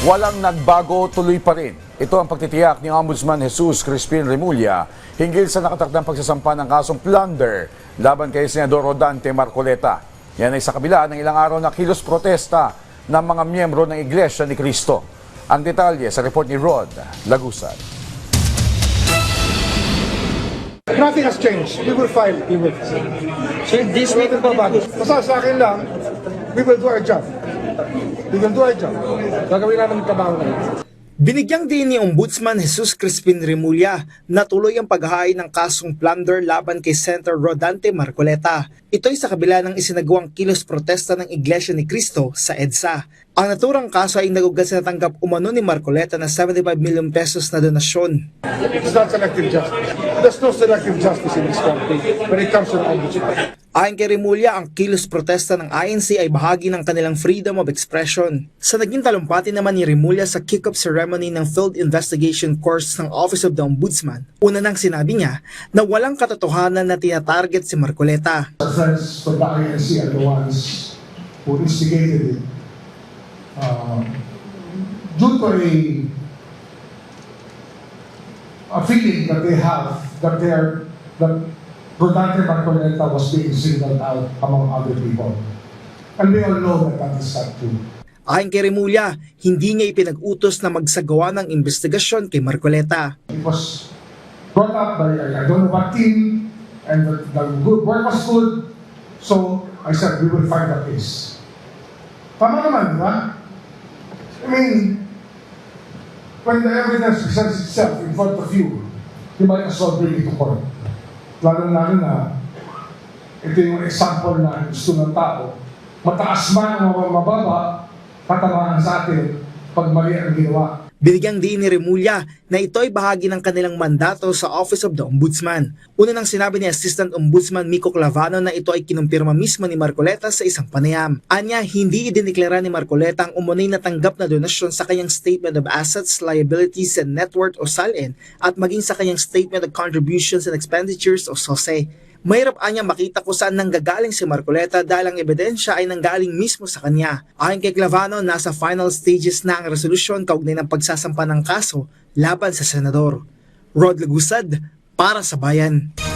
Walang nagbago, tuloy pa rin. Ito ang pagtitiyak ni Ombudsman Jesus Crispin Remulla hinggil sa nakatakdang pagsasampa ng kasong plunder laban kay Senador Rodante Marcoleta. Yan ay sa kabila ng ilang araw na kilos protesta ng mga miyembro ng Iglesia ni Cristo. Ang detalye sa report ni Rod Lagusad. Nothing has changed. We will file. Sir, this week pa ba? Basta sa akin lang, we will do our job. Gagawin namin yung trabaho namin. Binigyang din ni Ombudsman Jesus Crispin Remulla na tuloy ang paghahain ng kasong plunder laban kay Senator Rodante Marcoleta. Ito'y sa kabila ng isinagawang kilos protesta ng Iglesia ni Cristo sa EDSA. Ang naturang kaso ay nagugat sa natanggap umano ni Marcoleta na 75 million pesos na donasyon. It's not selective justice. There's no selective justice in this country when it comes to the ombudsman. Ayon kay Remulla, ang kilos protesta ng INC ay bahagi ng kanilang freedom of expression. Sa naging talumpati naman ni Remulla sa kick-off ceremony ng Field Investigation Course ng Office of the Ombudsman, una nang sinabi niya na walang katotohanan na tinatarget si Marcoleta. The friends from the INC are the ones who instigated it. Due to a feeling that they have that Rodante Marcoleta was being singled out among other people. And we all know that that is not true. Ayon kay Remulla, hindi niya ipinag-utos na magsagawa ng investigasyon kay Marcoleta. It was brought up by I don't know what team, and the good work was good. So I said, we will find the case. Tama naman, di ba? I mean, when the evidence presents itself in front of you, you might as well bring it to court. Lalo na ito yung example na gusto ng tao. Mataas man o mababa, tatamaan sa atin pag mali ang ginawa. Binigyang diin ni Remulla na ito ay bahagi ng kanilang mandato sa Office of the Ombudsman. Una nang sinabi ni Assistant Ombudsman Miko Clavano na ito ay kinumpirma mismo ni Marcoleta sa isang panayam. Anya, hindi idineklara ni Marcoleta ang umunay na tanggap na donasyon sa kanyang Statement of Assets, Liabilities, and Net Worth o SALN at maging sa kanyang Statement of Contributions and Expenditures o SOSE. Mahirap anya makita kung saan nanggagaling si Marcoleta dahil ang ebidensya ay nanggaling mismo sa kanya. Ayon kay Clavano, nasa final stages na ang resolusyon kaugnay ng pagsasampa ng kaso laban sa senador. Rod Lagusad, para sa Bayan.